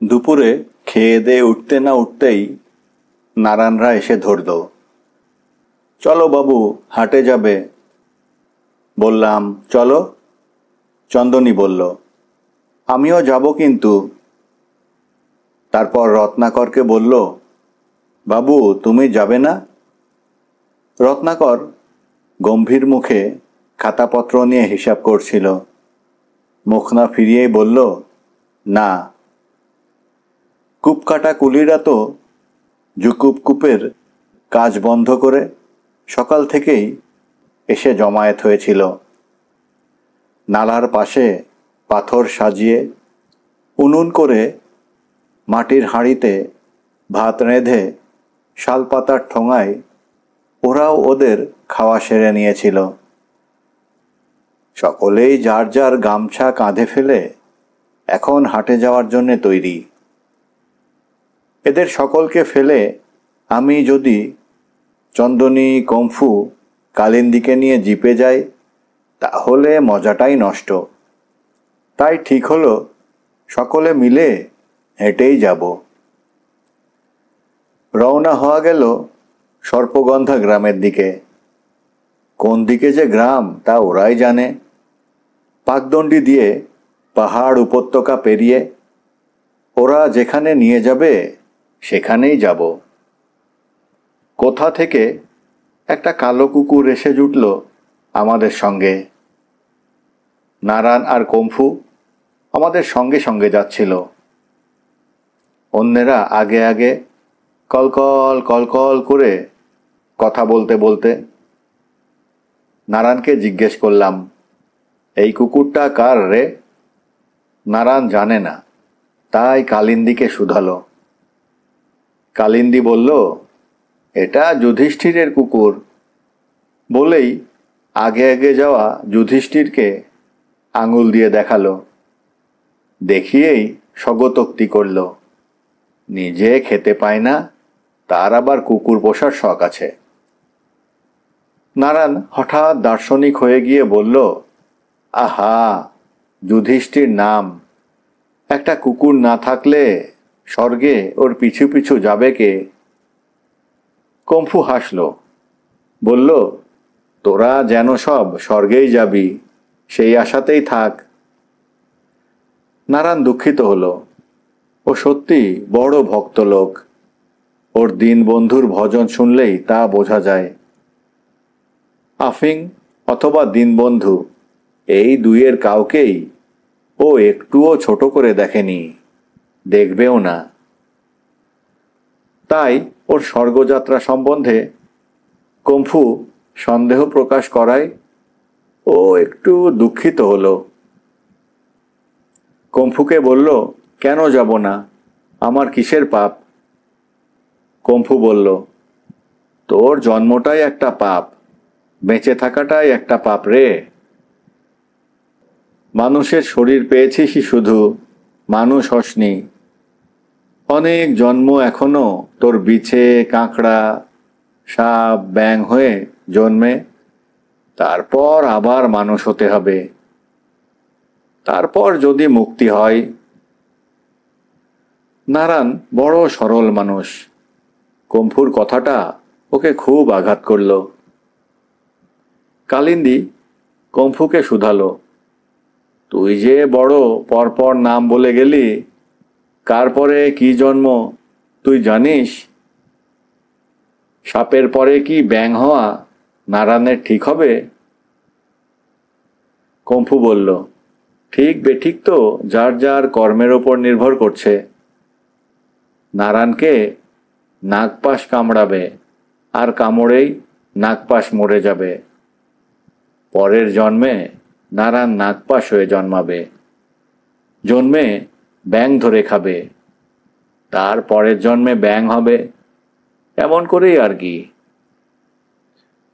দুপুরে খেয়ে দিয়ে উঠতে না উঠতেই নারায়ণরা এসে ধরল। চলো বাবু, হাটে যাবে। বললাম, চলো। চন্দনী বলল, আমিও যাব কিন্তু। তারপর রত্নাকরকে বলল, বাবু তুমি যাবে না? রত্নাকর গম্ভীর মুখে খাতাপত্র নিয়ে হিসাব করছিল। মুখ না ফিরিয়েই বলল, না। কূপকাটা কুলিরা তো জুকুপকুপের কাজ বন্ধ করে সকাল থেকেই এসে জমায়েত হয়েছিল। নালার পাশে পাথর সাজিয়ে উনুন করে মাটির হাঁড়িতে ভাত রেঁধে শালপাতার ঠোঙায় ওরাও ওদের খাওয়া সেরে নিয়েছিল। সকলেই যার যার গামছা কাঁধে ফেলে এখন হাটে যাওয়ার জন্যে তৈরি। এদের সকলকে ফেলে আমি যদি চন্দনী, কম্ফু, কালিন্দীকে নিয়ে জিপে যাই তাহলে মজাটাই নষ্ট। তাই ঠিক হলো সকলে মিলে হেঁটেই যাব। রওনা হওয়া গেল সর্পগন্ধা গ্রামের দিকে। কোন দিকে যে গ্রাম তা ওরাই জানে। পাকদণ্ডি দিয়ে পাহাড় উপত্যকা পেরিয়ে ওরা যেখানে নিয়ে যাবে সেখানেই যাব। কোথা থেকে একটা কালো কুকুর এসে জুটল আমাদের সঙ্গে। নারায়ণ আর কম্ফু আমাদের সঙ্গে সঙ্গে যাচ্ছিল। অন্যেরা আগে আগে কলকল কলকল করে কথা বলতে বলতে। নারায়ণকে জিজ্ঞেস করলাম, এই কুকুরটা কার রে? নারায়ণ জানে না, তাই কালিন্দীকে শুধালো। কালিন্দী বলল, এটা যুধিষ্ঠিরের কুকুর। বলেই আগে আগে যাওয়া যুধিষ্ঠিরকে আঙুল দিয়ে দেখালো। দেখিয়েই স্বগতোক্তি করল, নিজে খেতে পায় না, তার আবার কুকুর পোষার শখ আছে। নারায়ণ হঠাৎ দার্শনিক হয়ে গিয়ে বলল, আহা, যুধিষ্ঠির নাম। একটা কুকুর না থাকলে স্বর্গে ওর পিছু পিছু যাবে কে? কম্ফু হাসল, বলল, তোরা যেন সব স্বর্গেই যাবি, সেই আশাতেই থাক। নারায়ণ দুঃখিত হলো। ও সত্যি বড় ভক্ত লোক। ওর দীনবন্ধুর ভজন শুনলেই তা বোঝা যায়। আফিং অথবা দীনবন্ধু এই দুইয়ের কাউকেই ও একটুও ছোট করে দেখেনি, দেখবেও না। তাই ওর স্বর্গযাত্রা সম্বন্ধে কম্ফু সন্দেহ প্রকাশ করায় ও একটু দুঃখিত হলো। কম্ফুকে বলল, কেন যাব না? আমার কিসের পাপ? কম্ফু বলল, তোর জন্মটাই একটা পাপ, বেঁচে থাকাটাই একটা পাপ রে। মানুষের শরীর পেয়েছিসই শুধু, মানুষ হসনি। অনেক জন্ম এখনো তোর বিছে, কাঁকড়া, সাপ, ব্যাঙ হয়ে জন্মে। তারপর আবার মানুষ হতে হবে। তারপর যদি মুক্তি হয়। নারায়ণ বড় সরল মানুষ। কম্ফুর কথাটা ওকে খুব আঘাত করল। কালিন্দী কম্ফুকে শুধালো, তুই যে বড় পরপর নাম বলে গেলি, কার পরে কি জন্ম তুই জানিস? সাপের পরে কি ব্যাঙ হওয়া নারায়ণের ঠিক হবে? কম্ফু বলল, ঠিক বেঠিক তো যার যার কর্মের ওপর নির্ভর করছে। নারায়ণকে নাগপাশ কামড়াবে, আর কামড়েই নাগপাশ মরে যাবে। পরের জন্মে নারায়ণ নাগপাশ হয়ে জন্মাবে। জন্মে ব্যাঙ ধরে খাবে, তার পরের জন্মে ব্যাঙ হবে। এমন করেই আর কি।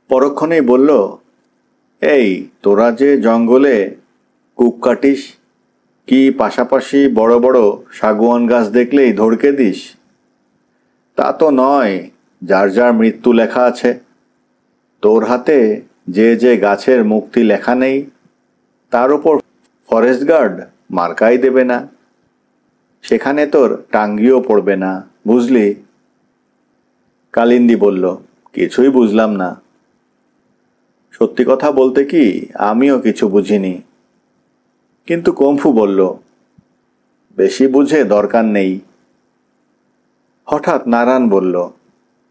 পরক্ষণেই বলল, এই তোরা যে জঙ্গলে কূপ কাটিস, কি পাশাপাশি বড় বড় সাগুয়ান গাছ দেখলেই ধড়কে দিস? তা তো নয়, যার যার মৃত্যু লেখা আছে। তোর হাতে যে যে গাছের মুক্তি লেখা নেই তার ওপর ফরেস্ট গার্ড মার্কাই দেবে না। সেখানে তোর টাঙ্গিও পড়বে না, বুঝলি? কালিন্দী বলল, কিছুই বুঝলাম না। সত্যি কথা বলতে কি, আমিও কিছু বুঝিনি। কিন্তু কম্ফু বলল, বেশি বুঝে দরকার নেই। হঠাৎ নারায়ণ বলল,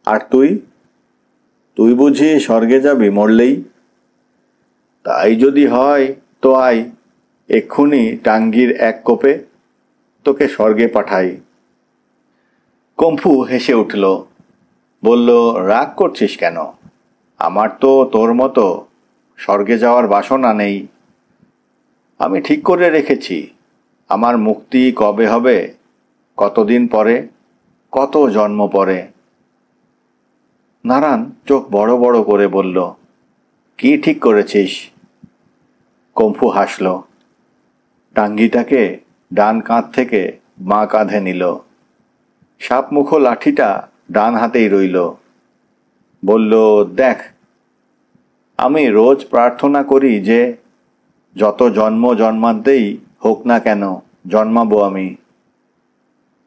আর তুই? তুই বুঝি স্বর্গে যাবি মরলেই? তাই যদি হয় তো আয়, এক্ষুনি টাঙ্গির এক কোপে তোকে স্বর্গে পাঠাই। কম্ফু হেসে উঠল, বলল, রাগ করছিস কেন? আমার তো তোর মতো স্বর্গে যাওয়ার বাসনা নেই। আমি ঠিক করে রেখেছি, আমার মুক্তি কবে হবে, কতদিন পরে, কত জন্ম পরে। নারায়ণ চোখ বড় বড় করে বলল, কি ঠিক করেছিস? কম্ফু হাসল, টাঙ্গিটাকে ডান কাঁধ থেকে বাঁ কাঁধে নিল। সাপমুখো লাঠিটা ডান হাতেই রইল। বলল, দেখ, আমি রোজ প্রার্থনা করি যে যত জন্ম জন্মান্তেই হোক না কেন জন্মাবো আমি,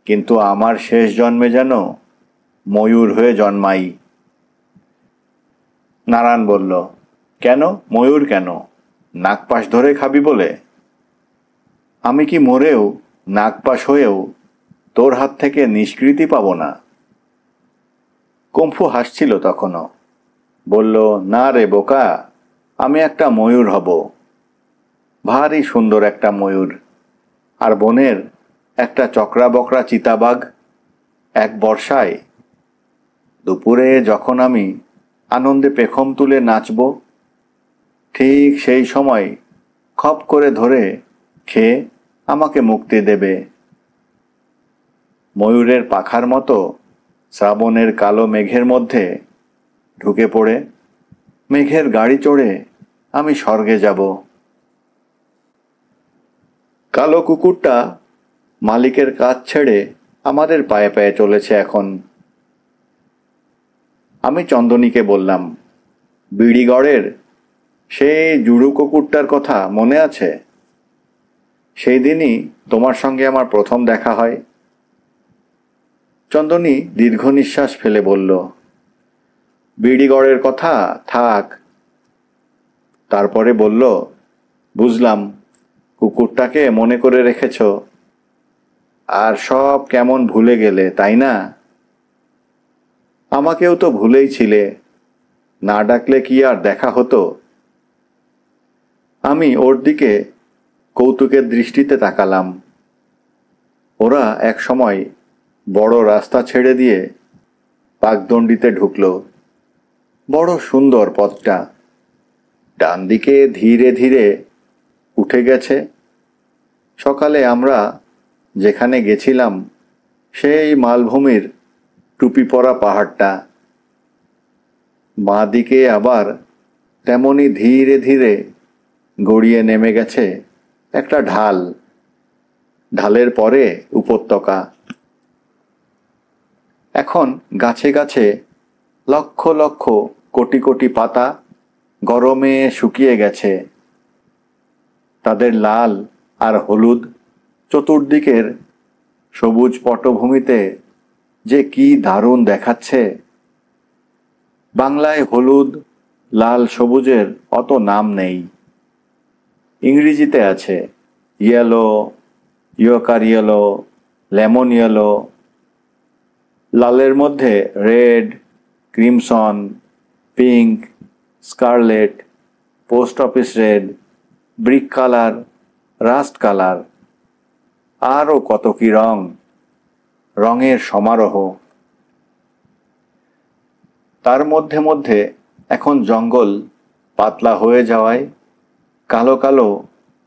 কিন্তু আমার শেষ জন্মে যেন ময়ূর হয়ে জন্মাই। নারায়ণ বলল, কেন ময়ূর কেন? নাগপাশ ধরে খাবি বলে? আমি কি মরেও নাগপাশ হয়েও তোর হাত থেকে নিষ্কৃতি পাব না? কম্ফু হাসছিল তখনও। বলল, না রে বোকা, আমি একটা ময়ূর হব, ভারী সুন্দর একটা ময়ূর। আর বনের একটা চকরা বকরা চিতাবাঘ এক বর্ষায় দুপুরে যখন আমি আনন্দে পেখম তুলে নাচব, ঠিক সেই সময় খপ করে ধরে খেয়ে আমাকে মুক্তি দেবে। ময়ূরের পাখার মতো শ্রাবণের কালো মেঘের মধ্যে ঢুকে পড়ে মেঘের গাড়ি চড়ে আমি স্বর্গে যাব। কালো কুকুরটা মালিকের কাজ ছেড়ে আমাদের পায়ে পায়ে চলেছে এখন। আমি চন্দনীকে বললাম, বিড়িগড়ের সেই জুড়ু কুকুরটার কথা মনে আছে? সেই দিনই তোমার সঙ্গে আমার প্রথম দেখা হয়। চন্দনী দীর্ঘ নিঃশ্বাস ফেলে বলল, বিড়িগড়ের কথা থাক। তারপরে বলল, বুঝলাম, কুকুরটাকে মনে করে রেখেছ, আর সব কেমন ভুলে গেলে, তাই না? আমাকেও তো ভুলেই ছিলে, না ডাকলে কি আর দেখা হতো? আমি ওর দিকে কৌতুকের দৃষ্টিতে তাকালাম। ওরা এক সময় বড় রাস্তা ছেড়ে দিয়ে পাকদণ্ডিতে ঢুকল। বড় সুন্দর পথটা, ডান দিকে ধীরে ধীরে উঠে গেছে। সকালে আমরা যেখানে গেছিলাম সেই মালভূমির টুপি পরা পাহাড়টা, বাঁ দিকে আবার তেমনি ধীরে ধীরে গড়িয়ে নেমে গেছে একটা ঢাল, ঢালের পরে উপত্যকা। এখন গাছে গাছে লক্ষ লক্ষ কোটি কোটি পাতা গরমে শুকিয়ে গেছে। তাদের লাল আর হলুদ চতুর্দিকের সবুজ পটভূমিতে যে কি দারুণ দেখাচ্ছে। বাংলায় হলুদ, লাল, সবুজের অত নাম নেই। ইংরেজিতে আছে ইয়েলো, ইয়োকার ইয়েলো, লেমন ইয়েলো। লালের মধ্যে red, crimson, pink, scarlet, post office red, brick colour, rust colour, আরও কত কি রং, রঙের সমারোহ। তার মধ্যে মধ্যে এখন জঙ্গল পাতলা হয়ে যাওয়ায় কালো কালো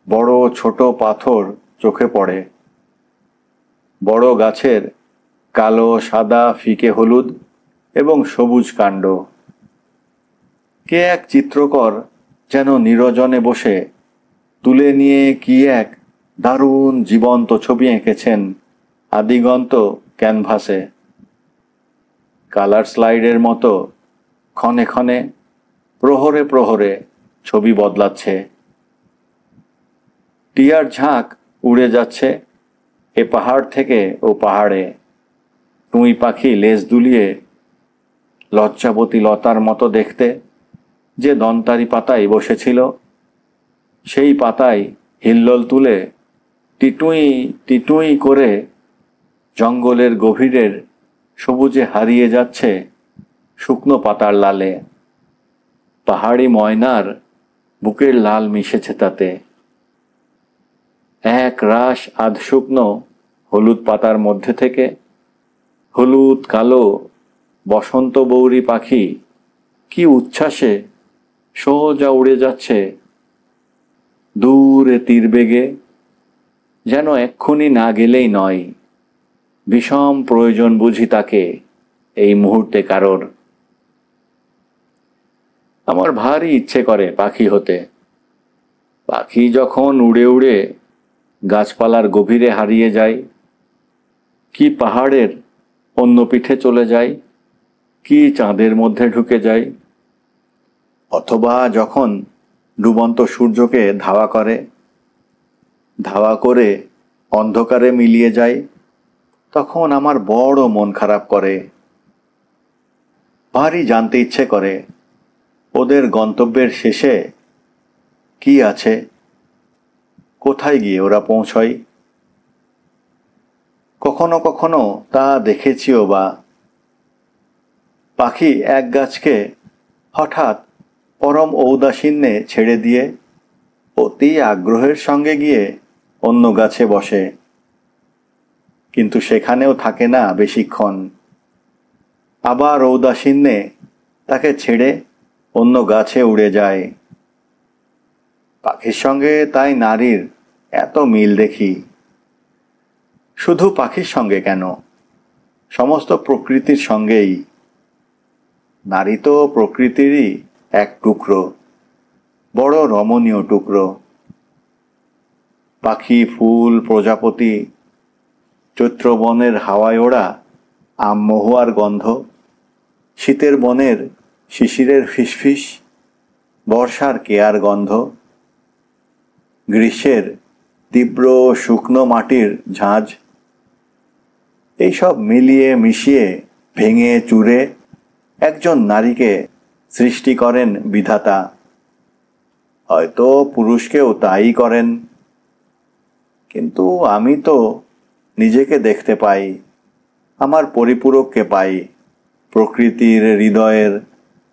বড় ছোট পাথর চোখে পড়ে। বড় গাছের কালো, সাদা, ফিকে হলুদ এবং সবুজ কাণ্ড। কে এক চিত্রকর যেন নিরজনে বসে তুলে নিয়ে কি এক দারুণ জীবন্ত ছবি এঁকেছেন আদিগন্ত ক্যানভাসে। কালার স্লাইডের মতো ক্ষণে ক্ষণে, প্রহরে প্রহরে ছবি বদলাচ্ছে। টিয়ার ঝাঁক উড়ে যাচ্ছে এ পাহাড় থেকে ও পাহাড়ে টুঁই পাখি লেজ দুলিয়ে লজ্জাবতী লতার মতো দেখতে যে দন্তারি পাতায় বসেছিল, সেই পাতায় হিল্লোল তুলে টিটুই টিটুই করে জঙ্গলের গভীরের সবুজে হারিয়ে যাচ্ছে শুকনো পাতার লালে। পাহাড়ি ময়নার বুকের লাল মিশেছে তাতে। এক রাশ আধ শুকনো হলুদ পাতার মধ্যে থেকে হলুদ কালো বসন্ত বৌরি পাখি কি উচ্ছ্বাসে সোজা উড়ে যাচ্ছে দূরে তীর বেগে, যেন এক্ষুনি না গেলেই নয়। বিষম প্রয়োজন বুঝি তাকে এই মুহূর্তে কারোর। আমার ভারী ইচ্ছে করে পাখি হতে। পাখি যখন উড়ে উড়ে গাছপালার গভীরে হারিয়ে যায়, কি পাহাড়ের অন্য পিঠে চলে যায়, কি চাঁদের মধ্যে ঢুকে যায়, অথবা যখন ডুবন্ত সূর্যকে ধাওয়া করে অন্ধকারে মিলিয়ে যায়, তখন আমার বড় মন খারাপ করে। ভারী জানতে ইচ্ছে করে ওদের গন্তব্যের শেষে কি আছে, কোথায় গিয়ে ওরা পৌঁছয়। কখনো কখনো তা দেখেছিও বা। পাখি এক গাছকে হঠাৎ পরম ঔদাসীন্যে ছেড়ে দিয়ে অতি আগ্রহের সঙ্গে গিয়ে অন্য গাছে বসে, কিন্তু সেখানেও থাকে না বেশিক্ষণ। আবার ঔদাসীন্যে তাকে ছেড়ে অন্য গাছে উড়ে যায়। পাখির সঙ্গে তাই নারীর এত মিল দেখি। শুধু পাখির সঙ্গে কেন, সমস্ত প্রকৃতির সঙ্গেই। নারী তো প্রকৃতিরই এক টুকরো, বড় রমণীয় টুকরো। পাখি, ফুল, প্রজাপতি, চৈত্র বনের হাওয়ায় ওড়া আম মহুয়ার গন্ধ, শীতের বনের শিশিরের ফিসফিস, বর্ষার কেয়ার গন্ধ, গ্রীষ্মের তীব্র শুকনো মাটির ঝাঁঝ, এইসব মিলিয়ে মিশিয়ে ভেঙে চুরে একজন নারীকে সৃষ্টি করেন বিধাতা। হয়তো পুরুষকেও তাই করেন, কিন্তু আমি তো নিজেকে দেখতে পাই, আমার পরিপূরককে পাই, প্রকৃতির, হৃদয়ের,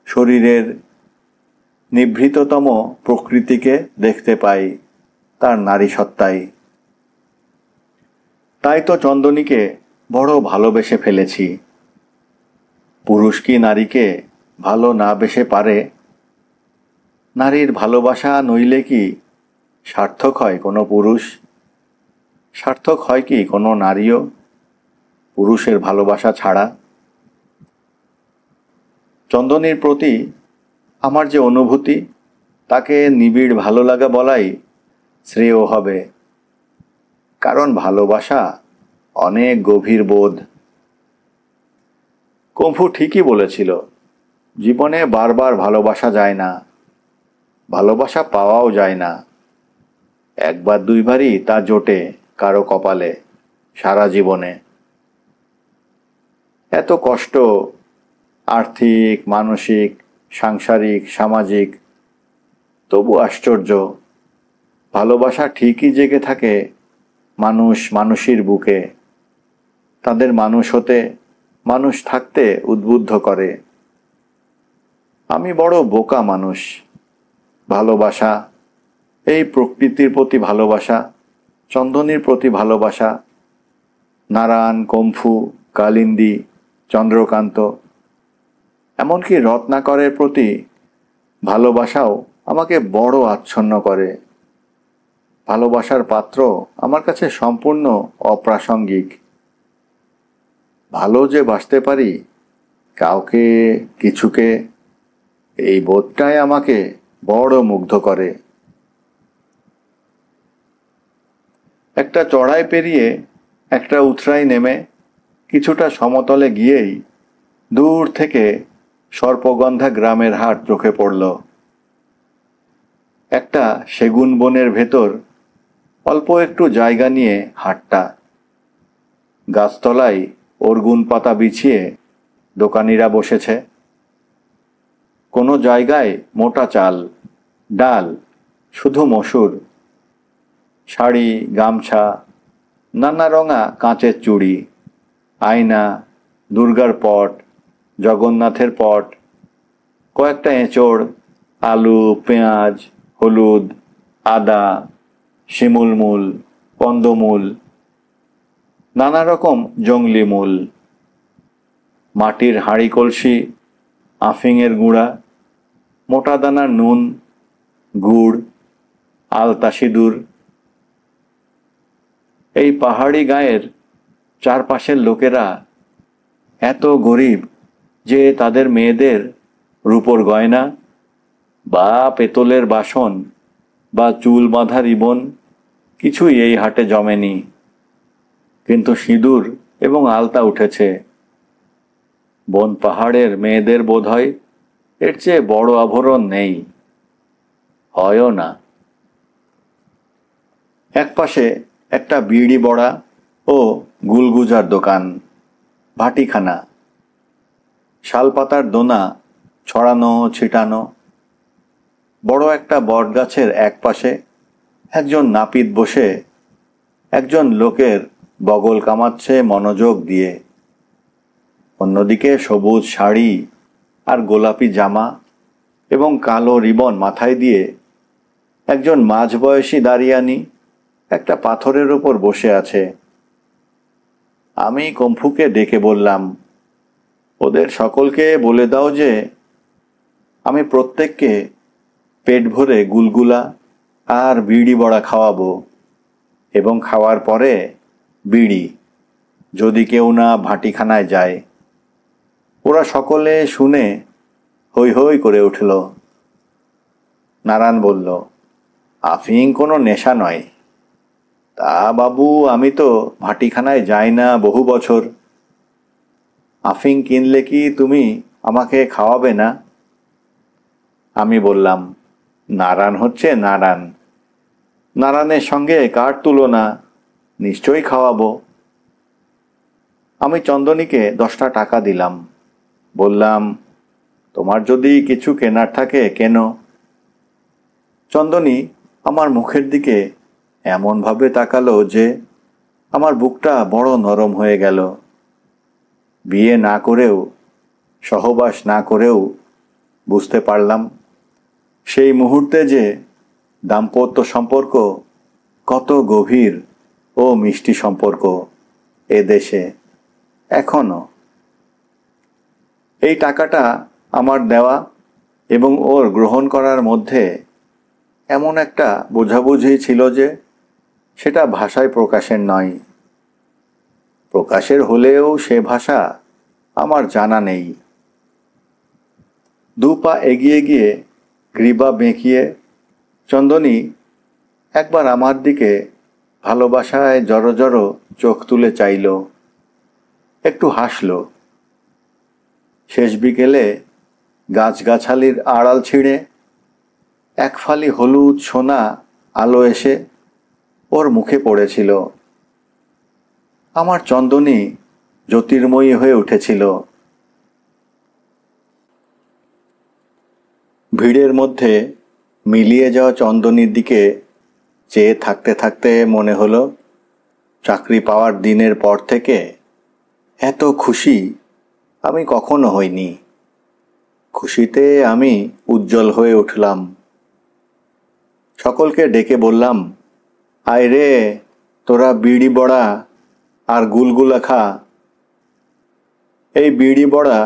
শরীরের নিভৃততম প্রকৃতিকে দেখতে পাই তার নারী সত্তায়। তাই তো চন্দনীকে বড় ভালোবেসে ফেলেছি। পুরুষ কি নারীকে ভালো না বেসে পারে? নারীর ভালোবাসা নইলে কি সার্থক হয় কোনো পুরুষ? সার্থক হয় কি কোনো নারীও পুরুষের ভালোবাসা ছাড়া? চন্দনীর প্রতি আমার যে অনুভূতি, তাকে নিবিড় ভালো লাগা বলাই শ্রেয় হবে, কারণ ভালোবাসা অনেক গভীর বোধ। কম্ফু ঠিকই বলেছিল, জীবনে বারবার ভালোবাসা যায় না, ভালোবাসা পাওয়াও যায় না। একবার দুইবারই তা জোটে কারো কপালে সারা জীবনে। এত কষ্ট, আর্থিক, মানসিক, সাংসারিক, সামাজিক, তবু আশ্চর্য, ভালোবাসা ঠিকই জেগে থাকে মানুষ মানুষের বুকে। তাদের মানুষ হতে, মানুষ থাকতে উদ্বুদ্ধ করে। আমি বড় বোকা মানুষ। ভালোবাসা, এই প্রকৃতির প্রতি ভালোবাসা, চন্দনীর প্রতি ভালোবাসা, নারায়ণ, কম্ফু, কালিন্দী, চন্দ্রকান্ত, এমনকি রত্নাকরের প্রতি ভালোবাসাও আমাকে বড় আচ্ছন্ন করে। ভালোবাসার পাত্র আমার কাছে সম্পূর্ণ অপ্রাসঙ্গিক। ভালো যে বাসতে পারি কাউকে, কিছুকে, এই বোধটাই আমাকে বড় মুগ্ধ করে। একটা চড়াই পেরিয়ে একটা উথরাই নেমে কিছুটা সমতলে গিয়েই দূর থেকে সর্পগন্ধা গ্রামের হাট চোখে পড়ল। একটা সেগুন বনের ভেতর অল্প একটু জায়গা নিয়ে হাটটা। গাছতলায় অর্গুন পাতা বিছিয়ে দোকানিরা বসেছে। কোনো জায়গায় মোটা চাল, ডাল, শুধু মসুর, শাড়ি, গামছা, নানা রঙা কাঁচের চুড়ি, আয়না, দুর্গার পট, জগন্নাথের পট, কয়েকটা এঁচড়, আলু, পেঁয়াজ, হলুদ, আদা, শিমুলমূল, কন্দমূল, নানা রকম জংলি মূল, মাটির হাঁড়ি কলসি, আফিংয়ের গুঁড়া, মোটা দানার নুন, গুড়, আলতা সিঁদুর। এই পাহাড়ি গাঁয়ের চারপাশের লোকেরা এত গরিব যে তাদের মেয়েদের রূপোর গয়না বা পেতলের বাসন বা চুল বাঁধা রিবন কিছুই এই হাটে জমেনি, কিন্তু সিঁদুর এবং আলতা উঠেছে। বন পাহাড়ের মেয়েদের বোধহয় এর চেয়ে বড় আভরণ নেই, হয়ও না। একপাশে একটা বিড়ি বড়া ও গুলগুজার দোকান, ভাটিখানা, শালপাতার দোনা ছড়ানো ছিটানো। বড় একটা বটগাছের একপাশে একজন নাপিত বসে একজন লোকের বগল কামাচ্ছে মনোযোগ দিয়ে। অন্যদিকে সবুজ শাড়ি আর গোলাপি জামা এবং কালো রিবন মাথায় দিয়ে একজন মাঝবয়সী দাঁড়িয়ানি একটা পাথরের ওপর বসে আছে। আমি কম্ফুকে ডেকে বললাম, ওদের সকলকে বলে দাও যে আমি প্রত্যেককে পেট ভরে গুলগুলা আর বিড়ি বড়া খাওয়াবো, এবং খাওয়ার পরে বিড়ি, যদি কেউ না ভাটিখানায় যায়। ওরা সকলে শুনে হৈ হৈ করে উঠল। নারায়ণ বলল, আফিং কোনো নেশা নয়। তা বাবু, আমি তো ভাটিখানায় যাই না বহু বছর। আফিং কিনলে কি তুমি আমাকে খাওয়াবে না? আমি বললাম, নারায়ণ হচ্ছে নারায়ণ, নারায়ণের সঙ্গে কার তুলনা, নিশ্চয়ই খাওয়াবো। আমি চন্দনীকে 10টা টাকা দিলাম, বললাম, তোমার যদি কিছু কেনার থাকে কেন। চন্দনী আমার মুখের দিকে এমনভাবে তাকালো যে আমার বুকটা বড় নরম হয়ে গেল। বিয়ে না করেও, সহবাস না করেও বুঝতে পারলাম সেই মুহূর্তে যে দাম্পত্য সম্পর্ক কত গভীর ও মিষ্টি সম্পর্ক এ দেশে এখনো। এই টাকাটা আমার দেওয়া এবং ওর গ্রহণ করার মধ্যে এমন একটা বোঝাবুঝি ছিল যে সেটা ভাষায় প্রকাশের নয়। প্রকাশের হলেও সে ভাষা আমার জানা নেই। 2 পা এগিয়ে গিয়ে গ্রীবা বেঁকিয়ে চন্দনী একবার আমার দিকে ভালোবাসায় জড়ো জড়ো চোখ তুলে চাইল, একটু হাসল। শেষ বিকেলে গাছগাছালির আড়াল ছিঁড়ে এক ফালি হলুদ সোনা আলো এসে ওর মুখে পড়েছিল। আমার চন্দনী জ্যোতির্ময়ী হয়ে উঠেছিল। ভিড়ের মধ্যে মিলিয়ে যাওয়া চন্দনীর দিকে চেয়ে থাকতে থাকতে মনে হলো, চাকরি পাওয়ার দিনের পর থেকে এত খুশি আমি কখনো হইনি। খুশিতে আমি উজ্জ্বল হয়ে উঠলাম। সকলকে ডেকে বললাম, আয় রে, তোরা বিড়ি বড়া আর গুলগুলা খা। এই বিড়ি বড়া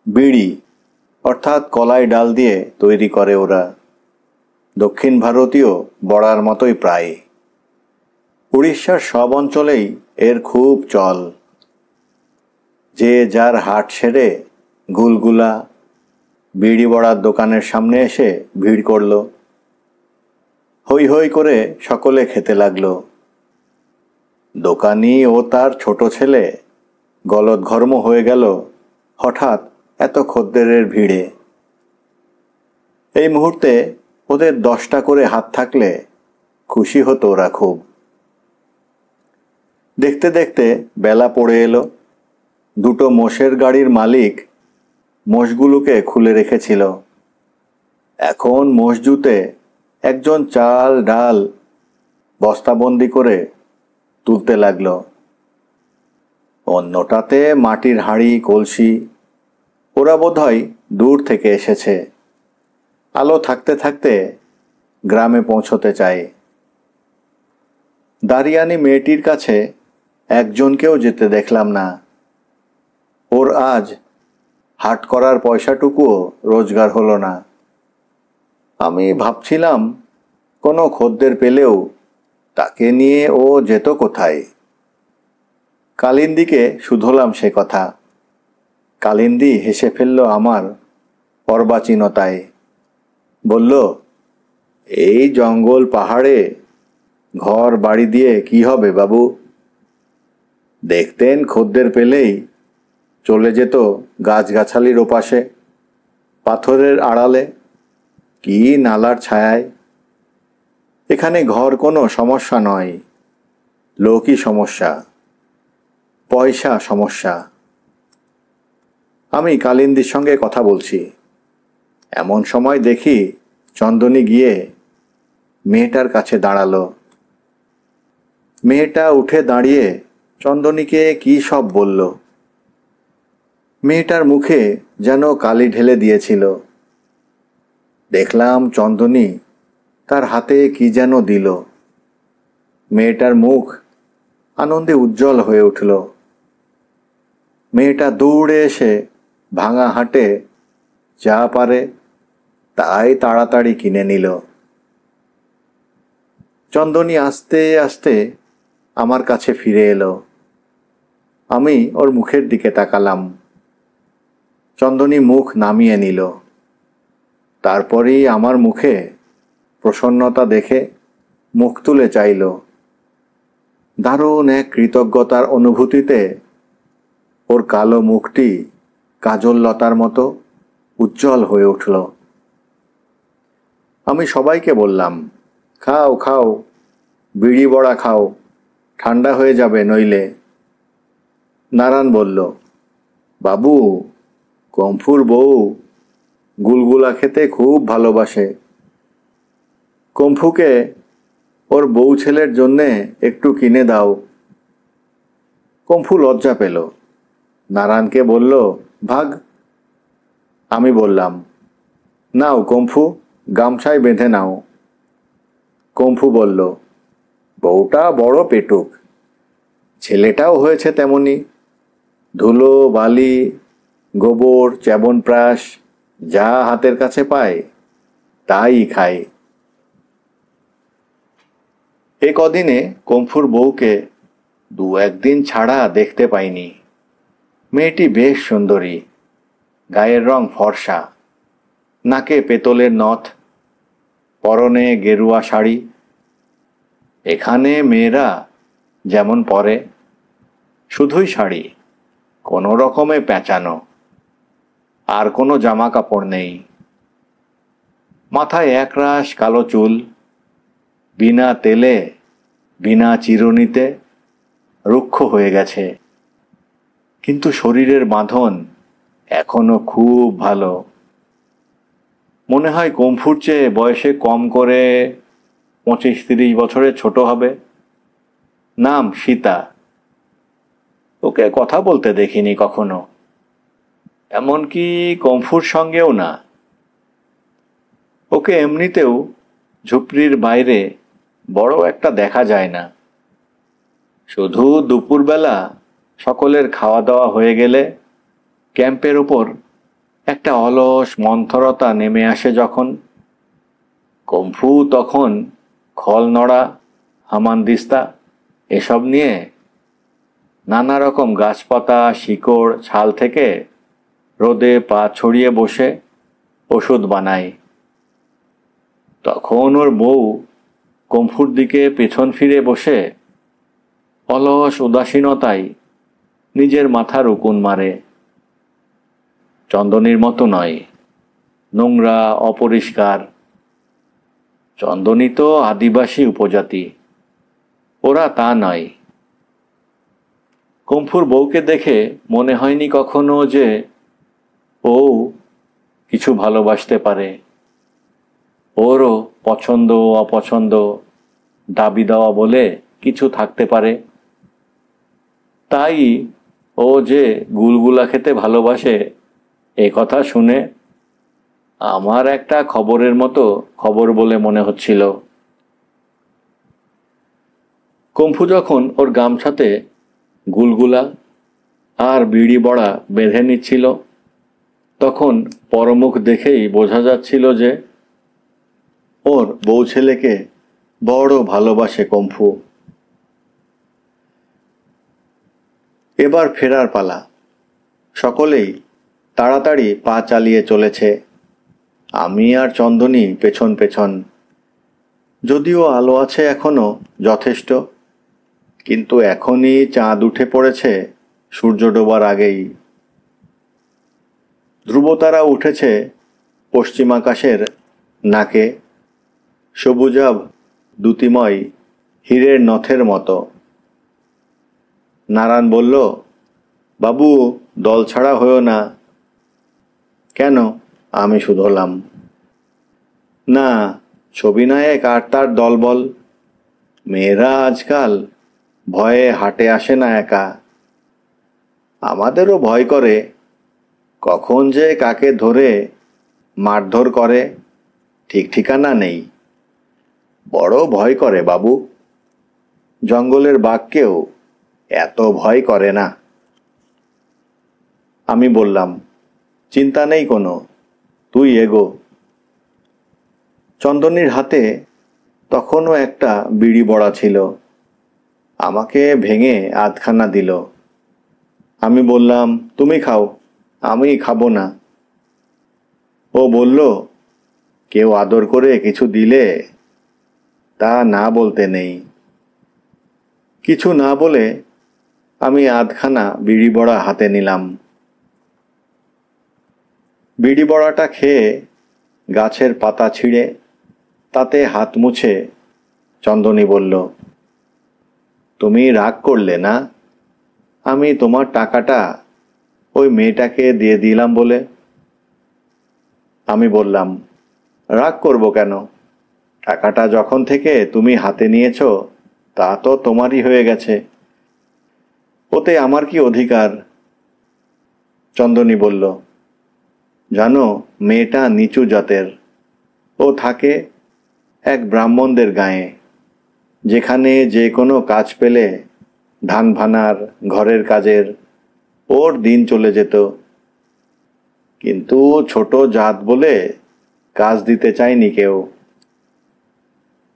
বিড়ি অর্থাৎ কলাই ডাল দিয়ে তৈরি করে ওরা। দক্ষিণ ভারতীয় বড়ার মতোই প্রায়। উড়িষ্যার সব অঞ্চলেই এর খুব চল। যে যার হাট সেরে গুলগুলা বিড়ি বড়ার দোকানের সামনে এসে ভিড় করল। হৈ হৈ করে সকলে খেতে লাগলো। দোকানি ও তার ছোট ছেলে গলদঘর্ম হয়ে গেল হঠাৎ এত খদ্দেরের ভিড়ে। এই মুহূর্তে ওদের 10টা করে হাত থাকলে খুশি হতো ওরা খুব। দেখতে দেখতে বেলা পড়ে এলো। দুটো মোষের গাড়ির মালিক মোষগুলোকে খুলে রেখেছিল। এখন মোষ জুতে একজন চাল ডাল বস্তাবন্দি করে তুলতে লাগলো। অন্যটাতে মাটির হাঁড়ি কলসি। ওরা বোধহয় দূর থেকে এসেছে। আলো থাকতে থাকতে গ্রামে পৌঁছতে চায়। দারিয়ানি মেয়েটির কাছে একজনকেও যেতে দেখলাম না। ওর আজ হাট করার পয়সাটুকুও রোজগার হলো না। আমি ভাবছিলাম কোনো খদ্দের পেলেও তাকে নিয়ে ও যেত কোথায়। কালিন্দিকে শুধলাম সে কথা। কালিন্দি হেসে ফেলল আমার অর্বাচীনতায়। বলল, এই জঙ্গল পাহাড়ে ঘর বাড়ি দিয়ে কি হবে বাবু? দেখতেন খদ্দের পেলেই চলে যেত গাছগাছালির ওপাশে, পাথরের আড়ালে, কি নালার ছায়ায়। এখানে ঘর কোনো সমস্যা নয়, লোকই সমস্যা, পয়সা সমস্যা। আমি কালিন্দির সঙ্গে কথা বলছি, এমন সময় দেখি চন্দনী গিয়ে মেয়েটার কাছে দাঁড়ালো। মেয়েটা উঠে দাঁড়িয়ে চন্দনীকে কি সব বলল। মেয়েটার মুখে যেন কালি ঢেলে দিয়েছিল। দেখলাম চন্দনী তার হাতে কি যেন দিল। মেয়েটার মুখ আনন্দে উজ্জ্বল হয়ে উঠল। মেয়েটা দৌড়ে এসে ভাঙা হাটে যা পারে তাই তাড়াতাড়ি কিনে নিল। চন্দনী আস্তে আস্তে আমার কাছে ফিরে এলো। আমি ওর মুখের দিকে তাকালাম। চন্দনী মুখ নামিয়ে নিল। তারপরেই আমার মুখে প্রসন্নতা দেখে মুখ তুলে চাইল। দারুণ এক কৃতজ্ঞতার অনুভূতিতে ওর কালো মুখটি কাজল লতার মতো উজ্জ্বল হয়ে উঠল। আমি সবাইকে বললাম, খাও খাও, বিড়ি বড়া খাও, ঠান্ডা হয়ে যাবে নইলে। নারায়ণ বলল, বাবু, কম্ফুর বউ গুলগুলা খেতে খুব ভালোবাসে। কম্ফুকে ওর বউ ছেলের জন্যে একটু কিনে দাও। কম্ফু লজ্জা পেল, নারায়ণকে বলল, ভাগ। আমি বললাম, নাও কম্ফু, গামছায় বেঁধে নাও। কম্ফু বলল, বউটা বড় পেটুক, ছেলেটাও হয়েছে তেমনি। ধুলো বালি গোবর চ্যাবনপ্রাশ যা হাতের কাছে পায় তাই খায়। এ কদিনে কম্ফুর বউকে দু একদিন ছাড়া দেখতে পাইনি। মেয়েটি বেশ সুন্দরী, গায়ের রং ফর্সা, নাকে পেতলের নথ, পরনে গেরুয়া শাড়ি। এখানে মেয়েরা যেমন পরে, শুধুই শাড়ি, কোনো রকমে পেঁচানো, আর কোনো জামা কাপড় নেই। মাথায় একরাশ কালো চুল, বিনা তেলে বিনা চিরুনিতে রুক্ষ হয়ে গেছে, কিন্তু শরীরের বাঁধন এখনো খুব ভালো। মনে হয় কম্ফুর চেয়ে বয়সে কম করে 25-30 বছরের ছোট হবে। নাম সীতা। ওকে কথা বলতে দেখিনি কখনো, এমনকি কম্ফুর সঙ্গেও না। ওকে এমনিতেও ঝুপড়ির বাইরে বড় একটা দেখা যায় না। শুধু দুপুরবেলা সকলের খাওয়া দাওয়া হয়ে গেলে ক্যাম্পের ওপর একটা অলস মন্থরতা নেমে আসে যখন, কম্ফু তখন খল নড়া, হামানদিস্তা এসব নিয়ে নানা রকম গাছপাতা শিকড় ছাল থেকে রোদে পা ছড়িয়ে বসে ওষুধ বানায়। তখন ওর বউ কম্ফুর দিকে পেছন ফিরে বসে অলস উদাসীনতায় নিজের মাথার উকুন মারে। চন্দনীর মতো নয়, নোংরা অপরিষ্কার। চন্দনী তো আদিবাসী উপজাতি, ওরা তা নয়। কম্ফুর বউকে দেখে মনে হয়নি কখনো যে ও কিছু ভালোবাসতে পারে। ওরও পছন্দ অপছন্দ, দাবি দেওয়া বলে কিছু থাকতে পারে। তাই ও যে গুলগুলা খেতে ভালোবাসে এ কথা শুনে আমার একটা খবরের মতো খবর বলে মনে হচ্ছিল। কম্ফু যখন ওর গামছাতে গুলগুলা আর বিড়ি বড়া বেঁধে নিচ্ছিল তখন পরমুখ দেখেই বোঝা যাচ্ছিল যে ওর বউ ছেলেকে বড় ভালোবাসে কম্ফু। এবার ফেরার পালা। সকলেই তাড়াতাড়ি পা চালিয়ে চলেছে, আমি আর চন্দনী পেছন পেছন। যদিও আলো আছে এখনো যথেষ্ট, কিন্তু এখনই চাঁদ উঠে পড়েছে সূর্য ডোবার আগেই। ধ্রুবতারা উঠেছে পশ্চিম আকাশের নাকে, সবুজাভ দ্যুতিময় হীরের নথের মতো। নারায়ণ বলল, বাবু দল ছাড়া হয়েও না। কেন? আমি শুধলাম। না, ছবি নায়ক আর তার দলবল। মেয়েরা আজকাল ভয়ে হাটে আসে না একা। আমাদেরও ভয় করে, কখন যে কাকে ধরে মারধর করে ঠিক ঠিকানা নেই। বড় ভয় করে বাবু। জঙ্গলের বাঘকেও এত ভয় করে না। আমি বললাম, চিন্তা নেই কোনো, তুই এগো। চন্দনীর হাতে তখনও একটা বিড়ি বড়া ছিল, আমাকে ভেঙে আধখানা দিল। আমি বললাম, তুমি খাও, আমি খাবো না। ও বলল, কেউ আদর করে কিছু দিলে তা না বলতে নেই। কিছু না বলে আমি আধখানা বিড়ি বড়া হাতে নিলাম। বিড়ি বড়াটা খেয়ে গাছের পাতা ছিঁড়ে তাতে হাত মুছে চন্দনী বলল, তুমি রাগ করলে না আমি তোমার টাকাটা ওই মেয়েটাকে দিয়ে দিলাম বলে? আমি বললাম, রাগ করব কেন? টাকাটা যখন থেকে তুমি হাতে নিয়েছ তা তো তোমারই হয়ে গেছে, ওতে আমার কি অধিকার? চন্দনী বলল, জানো মেয়েটা নিচু জাতের। ও থাকে এক ব্রাহ্মণদের গায়ে, যেখানে যে কোনো কাজ পেলে ধান ভানার ঘরের কাজের ওর দিন চলে যেত। কিন্তু ছোট জাত বলে কাজ দিতে চায়নি কেউ।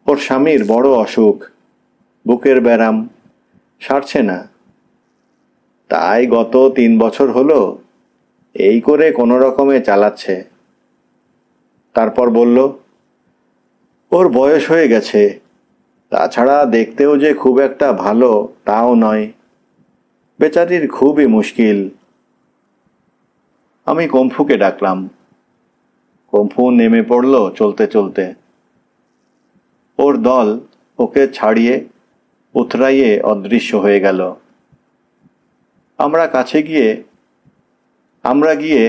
ওর স্বামীর বড় অসুখ, বুকের ব্যারাম, সারছে না। তাই গত 3 বছর হলো এই করে কোনো রকমে চালাচ্ছে। তারপর বলল, ওর বয়স হয়ে গেছে, তাছাড়া দেখতেও যে খুব একটা ভালো তাও নয়। বেচারির খুবই মুশকিল। আমি কম্ফুকে ডাকলাম। কম্ফু নেমে পড়ল চলতে চলতে। ওর দল ওকে ছাড়িয়ে উতরাইয়ে অদৃশ্য হয়ে গেল। আমরা গিয়ে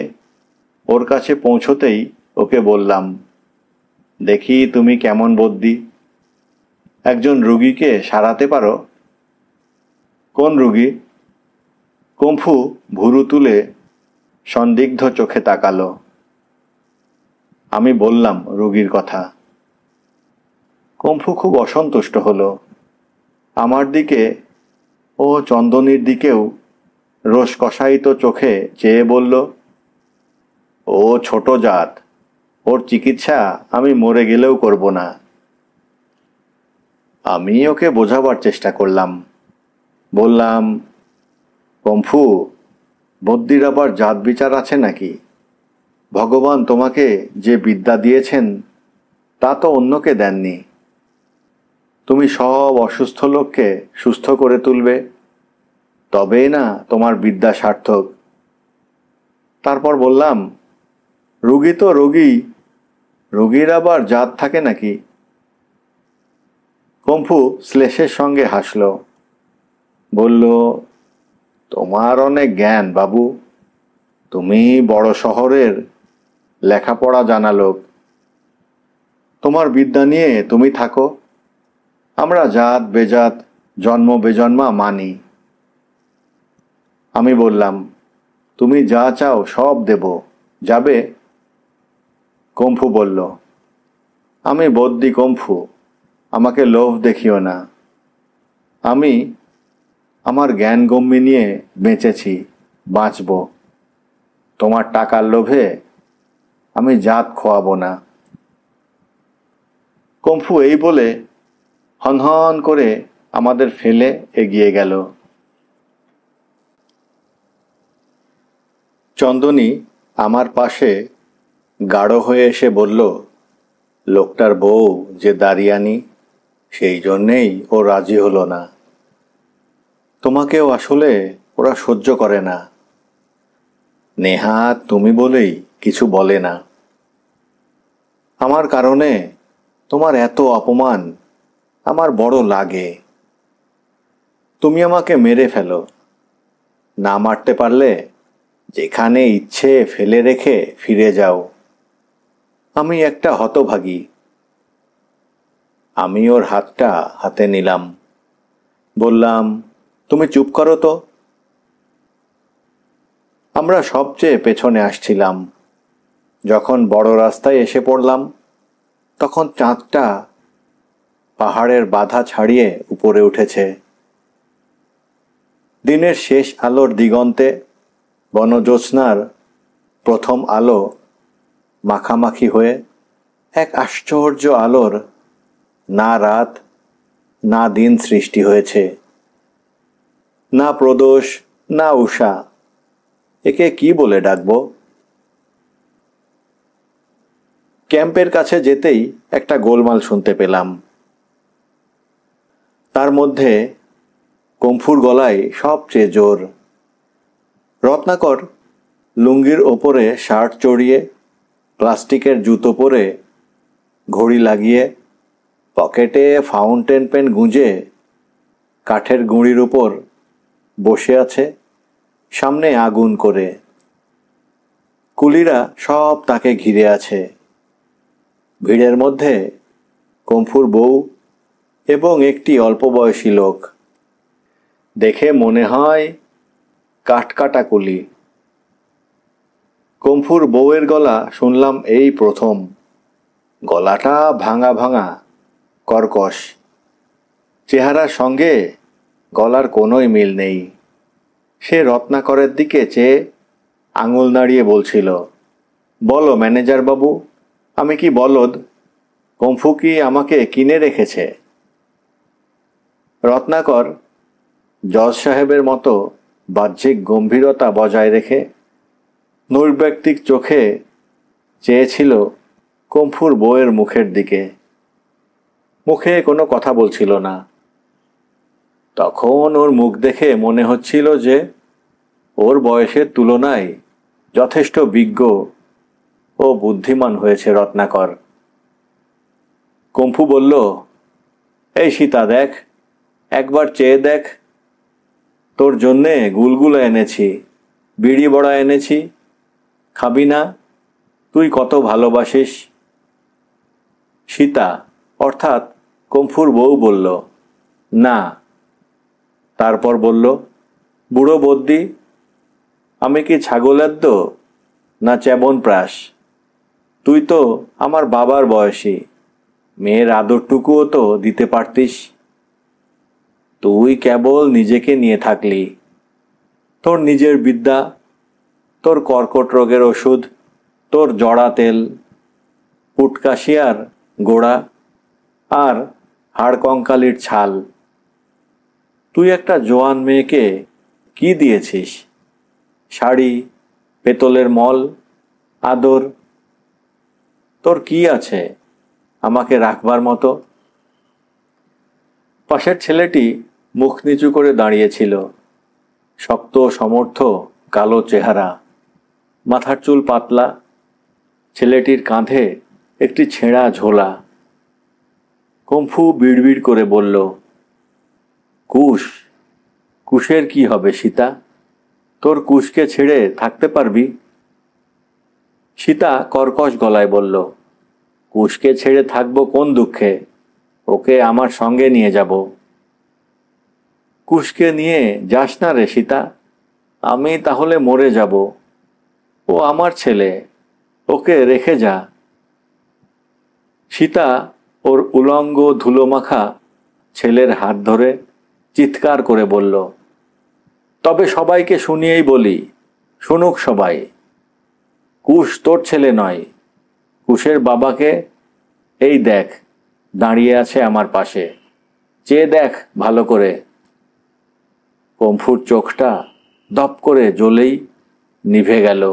ওর কাছে পৌঁছতেই ওকে বললাম, দেখি তুমি কেমন বদ্যি, একজন রুগীকে সারাতে পারো? কোন রুগী? কম্ফু ভুরু তুলে সন্দিগ্ধ চোখে তাকালো। আমি বললাম রুগীর কথা। কম্ফু খুব অসন্তুষ্ট হলো। আমার দিকে ও চন্দনীর দিকেও রোষ কষায়িত চোখে চেয়ে বলল, ও ছোট জাত, ওর চিকিৎসা আমি মরে গেলেও করব না। আমি ওকে বোঝাবার চেষ্টা করলাম। বললাম, কম্ফু, বদ্যির আবার জাত বিচার আছে নাকি? ভগবান তোমাকে যে বিদ্যা দিয়েছেন তা তো অন্যকে দেননি। তুমি সব অসুস্থ লোককে সুস্থ করে তুলবে, তবেই না তোমার বিদ্যা সার্থক। তারপর বললাম, রোগী তো রোগী, রোগীর আবার জাত থাকে নাকি? কম্ফু শ্লেষের সঙ্গে হাসল, বলল, তোমার অনেক জ্ঞান বাবু, তুমি বড় শহরের লেখাপড়া জানা লোক, তোমার বিদ্যা নিয়ে তুমি থাকো, আমরা জাত বেজাত জন্ম বেজন্মা মানি। আমি বললাম, তুমি যা চাও সব দেব, যাবে? কম্ফু বলল, আমি বদ্যি কম্ফু, আমাকে লোভ দেখিও না। আমি আমার জ্ঞান গম্যি নিয়ে বেঁচেছি, বাঁচব। তোমার টাকার লোভে আমি জাত খোয়াবো না। কম্ফু এই বলে হনহন করে আমাদের ফেলে এগিয়ে গেল। চন্দনী আমার পাশে গাঢ় হয়ে এসে বলল, লোকটার বউ যে দাঁড়িয়ানি, সেই জন্যেই ও রাজি হলো না। তোমাকেও আসলে ওরা সহ্য করে না। নেহাত তুমি বলেই কিছু বলে না। আমার কারণে তোমার এত অপমান আমার বড় লাগে। তুমি আমাকে মেরে ফেলো, না মারতে পারলে যেখানে ইচ্ছে ফেলে রেখে ফিরে যাও। আমি একটা হতভাগী। আমি ওর হাতটা হাতে নিলাম, বললাম, তুমি চুপ করো তো। আমরা সবচেয়ে পেছনে আসছিলাম। যখন বড় রাস্তায় এসে পড়লাম, তখন চাঁদটা পাহাড়ের বাধা ছাড়িয়ে উপরে উঠেছে। দিনের শেষ আলোর দিগন্তে বনজ্যোৎস্নার প্রথম আলো মাখামাখি হয়ে এক আশ্চর্য আলোর না রাত না দিন সৃষ্টি হয়েছে। না প্রদোষ না উষা, একে কি বলে ডাকবো? ক্যাম্পের কাছে যেতেই একটা গোলমাল শুনতে পেলাম। তার মধ্যে কম্ফুর গলায় সবচেয়ে জোর। রত্নাকর লুঙ্গির ওপরে শার্ট চড়িয়ে, প্লাস্টিকের জুতো পরে, ঘড়ি লাগিয়ে, পকেটে ফাউন্টেন পেন গুঁজে কাঠের গুঁড়ির উপর বসে আছে, সামনে আগুন করে। কুলিরা সব তাকে ঘিরে আছে। ভিড়ের মধ্যে কম্ফুর বউ এবং একটি অল্প বয়সী লোক। দেখে মনে হয় কাঠকাটা কুলি। কম্ফুর বউয়ের গলা শুনলাম এই প্রথম। গলাটা ভাঙা ভাঙা, কর্কশ। চেহারার সঙ্গে গলার কোনোই মিল নেই। সে রত্নাকরের দিকে চেয়ে আঙুল নাড়িয়ে বলছিল, বলো ম্যানেজার বাবু, আমি কি বলদ? কম্ফু কি আমাকে কিনে রেখেছে? রত্নাকর জজ সাহেবের মতো বাহ্যিক গম্ভীরতা বজায় রেখে নৈর্ব্যক্তিক চোখে চেয়েছিল কম্ফুর বউয়ের মুখের দিকে। মুখে কোনো কথা বলছিল না। তখন ওর মুখ দেখে মনে হচ্ছিল যে ওর বয়সের তুলনায় যথেষ্ট বিজ্ঞ ও বুদ্ধিমান হয়েছে রত্নাকর। কম্ফু বলল, এই সীতা দেখ, একবার চেয়ে দেখ, তোর জন্যে গুলগুলো এনেছি, বিড়ি বড়া এনেছি, খাবি না? তুই কত ভালোবাসিস। সীতা অর্থাৎ কম্ফুর বউ বলল, না। তারপর বলল, বুড়ো বদ্যি, আমি কি ছাগলের দো না চ্যাবনপ্রাশ? তুই তো আমার বাবার বয়সী, মেয়ের আদরটুকুও তো দিতে পারতিস। তুই কেবল নিজেকে নিয়ে থাকলি। তোর নিজের বিদ্যা, তোর কর্কট রোগের ওষুধ, তোর জড়া তেল, পুটকাশিয়ার গোড়া আর হাড় কঙ্কালির ছাল। তুই একটা জোয়ান মেয়েকে কি দিয়েছিস? শাড়ি, পেতলের মল, আদর। তোর কি আছে আমাকে রাখবার মতো? পাশের ছেলেটি মুখ নিচু করে দাঁড়িয়েছিল। শক্ত সমর্থ কালো চেহারা, মাথার চুল পাতলা, ছেলেটির কাঁধে একটি ছেঁড়া ঝোলা। কম্ফু বিড়বিড় করে বলল, কুশ? কুশের কি হবে সীতা? তোর কুশকে ছেড়ে থাকতে পারবি? সীতা কর্কশ গলায় বলল, কুশকে ছেড়ে থাকবো কোন দুঃখে? ওকে আমার সঙ্গে নিয়ে যাব। কুশকে নিয়ে যাস না রে সীতা, আমি তাহলে মরে যাব। ও আমার ছেলে, ওকে রেখে যা। সীতা ওর উলঙ্গ ধুলোমাখা ছেলের হাত ধরে চিৎকার করে বলল, তবে সবাইকে শুনিয়েই বলি, শুনুক সবাই। কুশ তোর ছেলে নয়। কুশের বাবাকে এই দেখ, দাঁড়িয়ে আছে আমার পাশে, চেয়ে দেখ ভালো করে। কম্ফুর চোখটা দপ করে জ্বলেই নিভে গেল।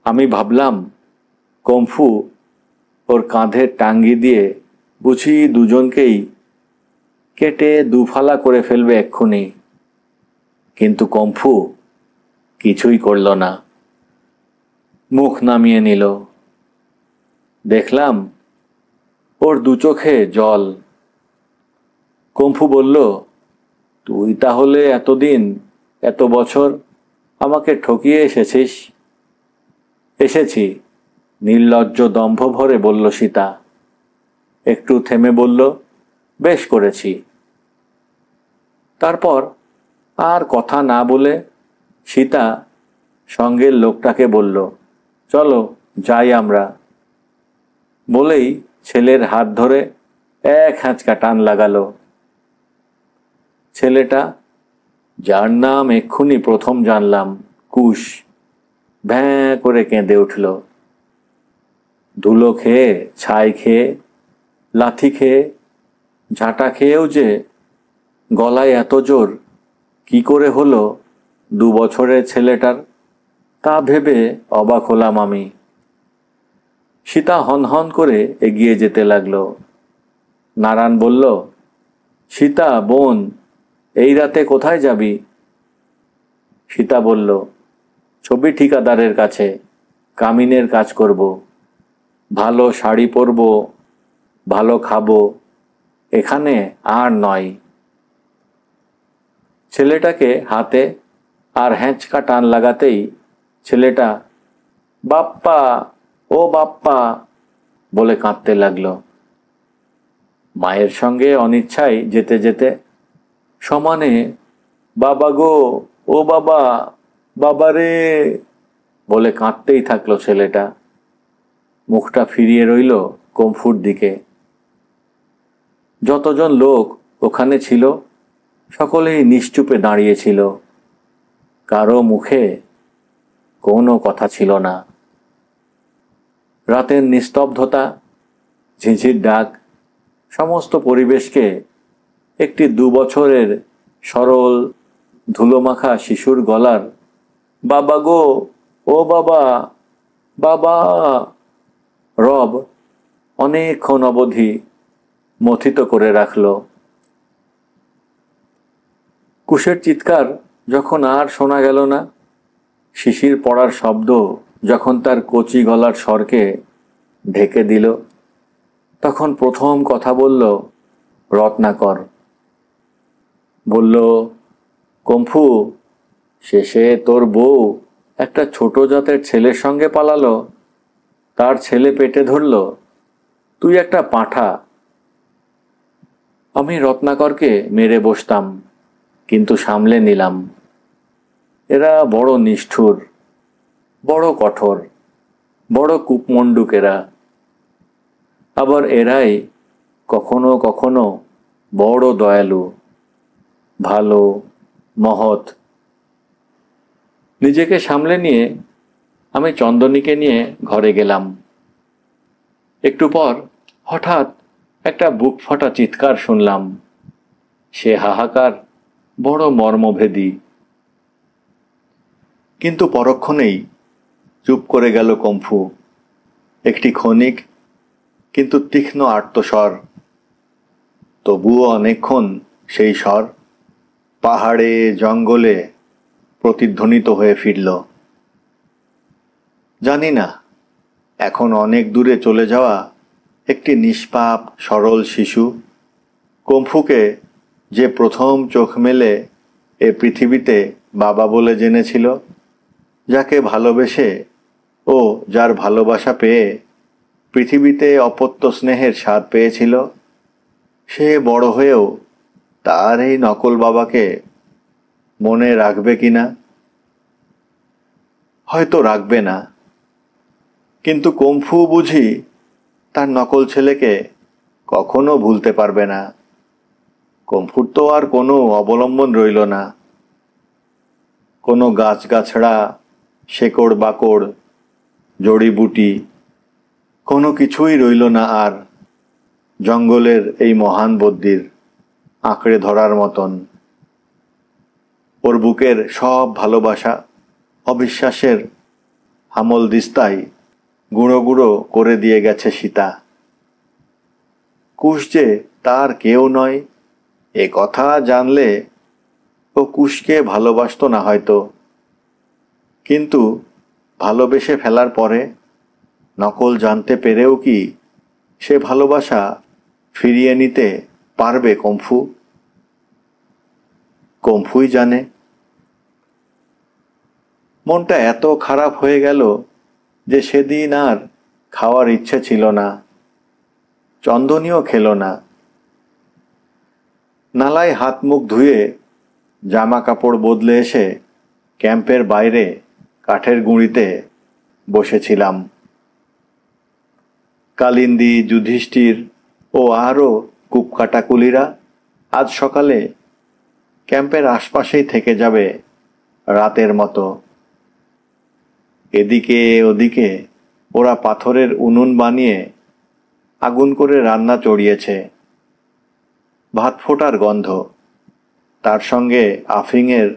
আমি ভাবলাম কম্ফু ওর কাঁধের টাঙ্গি দিয়ে বুঝি দুজনকেই কেটে দুফালা করে ফেলবে এক্ষুনি, কিন্তু কম্ফু কিছুই করল না। মুখ নামিয়ে নিল। দেখলাম ওর দু চোখে জল। কম্ফু বলল, তুই তাহলে এতদিন, এত বছর আমাকে ঠকিয়ে এসেছিস? এসেছি, নির্লজ্জ দম্ভ ভরে বলল সীতা। একটু থেমে বলল, বেশ করেছি। তারপর আর কথা না বলে সীতা সঙ্গের লোকটাকে বলল, চলো যাই আমরা। বলেই ছেলের হাত ধরে এক হ্যাঁচকা টান লাগালো। ছেলেটা, যার নাম এক্ষুনি প্রথম জানলাম, কুশ, ভ্যাঁ করে কেঁদে উঠল। ধুলো খেয়ে, ছাই খেয়ে, লাথি খেয়ে, ঝাঁটা খেয়েও যে গলায় এত জোর কি করে হলো 2 বছরের ছেলেটার, তা ভেবে অবাক হলাম আমি। সীতা হনহন করে এগিয়ে যেতে লাগলো। নারায়ণ বলল, সীতা বোন, এই রাতে কোথায় যাবি? সীতা বলল, ছবি ঠিকাদারের কাছে, কামিনের কাজ করব, ভালো শাড়ি পরব, ভালো খাবো, এখানে আর নয়। ছেলেটাকে হাতে আর হ্যাঁচকা টান লাগাতেই ছেলেটা বাপ্পা, ও বাপ্পা বলে কাঁদতে লাগলো। মায়ের সঙ্গে অনিচ্ছায় যেতে যেতে সমানে বাবা গো, ও বাবা, বাবা রে বলে কাঁদতেই থাকলো ছেলেটা। মুখটা ফিরিয়ে রইল কম্ফুর দিকে। যতজন লোক ওখানে ছিল সকলেই নিশ্চুপে দাঁড়িয়েছিল। কারো মুখে কোনো কথা ছিল না। রাতের নিস্তব্ধতা, ঝিঝির ডাক সমস্ত পরিবেশকে একটি 2 বছরের সরল ধুলোমাখা শিশুর গলার বাবা গো, ও বাবা, বাবা রব অনেকক্ষণ অবধি মথিত করে রাখল। কুশের চিৎকার যখন আর শোনা গেল না, শিশির পড়ার শব্দ যখন তার কচি গলার স্বরকে ঢেকে দিল, তখন প্রথম কথা বলল রত্নাকর। বলল, কম্ফু, শেষে তোর বউ একটা ছোট জাতের ছেলের সঙ্গে পালালো, তার ছেলে পেটে ধরল, তুই একটা পাঁঠা। আমি রত্নাকরকে মেরে বসতাম, কিন্তু সামলে নিলাম। এরা বড় নিষ্ঠুর, বড় কঠোর, বড় কূপমণ্ডুক এরা। আবার এরাই কখনো কখনো বড় দয়ালু, ভালো, মহৎ। নিজেকে সামলে নিয়ে আমি চন্দনীকে নিয়ে ঘরে গেলাম। একটু পর হঠাৎ একটা বুক ফাটা চিৎকার শুনলাম। সে হাহাকার বড় মর্মভেদী। কিন্তু পরক্ষণেই চুপ করে গেল কম্ফু। একটি ক্ষণিক কিন্তু তীক্ষ্ণ আর্তস্বর। তবুও অনেকক্ষণ সেই স্বর পাহাড়ে জঙ্গলে প্রতিধ্বনিত হয়ে ফিরল। জানি না, এখন অনেক দূরে চলে যাওয়া একটি নিষ্পাপ সরল শিশু কম্ফুকে যে প্রথম চোখ মেলে এ পৃথিবীতে বাবা বলে জেনেছিল, যাকে ভালোবেসে ও যার ভালোবাসা পেয়ে পৃথিবীতে অপত্য স্নেহের স্বাদ পেয়েছিল, সে বড় হয়েও তার এই নকল বাবাকে মনে রাখবে কিনা? হয়তো রাখবে না, কিন্তু কম্ফু বুঝি তার নকল ছেলেকে কখনো ভুলতে পারবে না। কম্ফুর তো আর কোনো অবলম্বন রইল না, কোনো গাছগাছড়া, শেকড় বাকড়, জড়িবুটি কোনো কিছুই রইল না আর জঙ্গলের এই মহান বদ্যির আঁকড়ে ধরার মতন। ওর বুকের সব ভালোবাসা অবিশ্বাসের হামল দিস্তায় গুঁড়ো গুঁড়ো করে দিয়ে গেছে সীতা। কুশ যে তার কেউ নয়, এ কথা জানলে ও কুশকে ভালোবাসতো না হয়তো, কিন্তু ভালোবেসে ফেলার পরে নকল জানতে পেরেও কি সে ভালোবাসা ফিরিয়ে নিতে পারবে কম্ফু? কম্ফুই জানে। মনটা এত খারাপ হয়ে গেল যে সেদিন আর খাওয়ার ইচ্ছে ছিল না, চন্দনীও খেলো না। নালায় হাত মুখ ধুয়ে জামা কাপড় বদলে এসে ক্যাম্পের বাইরে কাঠের গুঁড়িতে বসেছিলাম। কালিন্দী, যুধিষ্ঠির ও আরও কুপকাটা কুলিরা আজ সকালে ক্যাম্পের আশপাশেই থেকে যাবে রাতের মতো। এদিকে ওদিকে ওরা পাথরের উনুন বানিয়ে আগুন করে রান্না চড়িয়েছে। ভাত ফোটার গন্ধ, তার সঙ্গে আফিংয়ের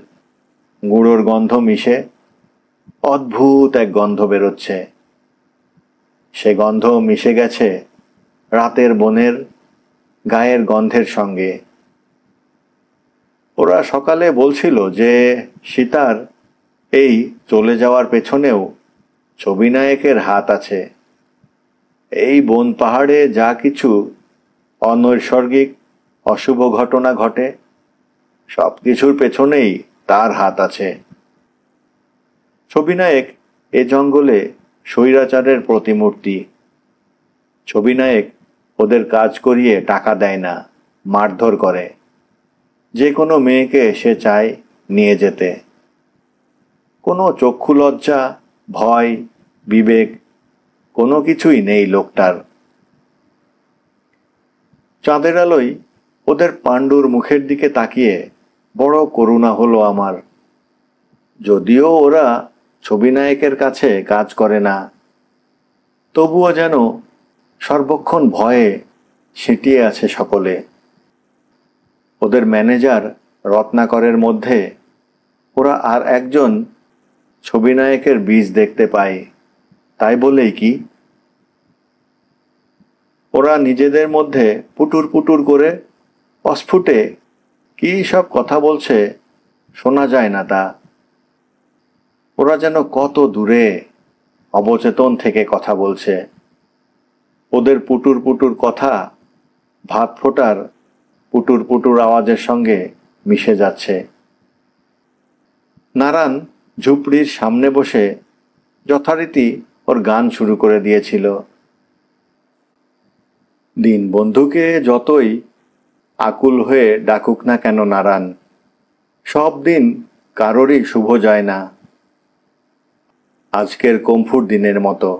গুঁড়োর গন্ধ মিশে অদ্ভুত এক গন্ধ বেরোচ্ছে। সে গন্ধ মিশে গেছে রাতের বনের গায়ের গন্ধের সঙ্গে। ওরা সকালে বলছিল যে সীতার এই চলে যাওয়ার পেছনেও ছবিনায়কের হাত আছে। এই বন পাহাড়ে যা কিছু অনৈসর্গিক অশুভ ঘটনা ঘটে সব কিছুর পেছনেই তার হাত আছে। ছবিনায়ক এ জঙ্গলে স্বৈরাচারের প্রতিমূর্তি। ছবিনায়ক ওদের কাজ করিয়ে টাকা দেয় না, মারধর করে। যে কোনো মেয়েকে সে চায় নিয়ে যেতে। কোনো চক্ষু লজ্জা, ভয়, বিবেক কোনো কিছুই নেই লোকটার। চাঁদের আলোয় ওদের পাণ্ডুর মুখের দিকে তাকিয়ে বড় করুণা হলো আমার। যদিও ওরা ছবিনায়কের কাছে কাজ করে না, তবুও যেন সর্বক্ষণ ভয়ে সিঁটিয়ে আছে সকলে। ওদের ম্যানেজার রত্নাকরের মধ্যে ওরা আর একজন ছবিনায়কের বীজ দেখতে পায়, তাই বলেই কি? ওরা নিজেদের মধ্যে পুটুর পুটুর করে অস্ফুটে কী সব কথা বলছে, শোনা যায় না তা। ওরা যেন কত দূরে অবচেতন থেকে কথা বলছে। ওদের পুটুর পুটুর কথা ভাত ফোটার পুটুর পুটুর আওয়াজের সঙ্গে মিশে যাচ্ছে। নারায়ণ ঝুপড়ির সামনে বসে যথারীতি ওর গান শুরু করে দিয়েছিল। দিন বন্ধুকে যতই আকুল হয়ে ডাকুক না কেন নারায়ণ, সব দিন কারোরই শুভ যায় না আজকের কম্ফুর দিনের মতো।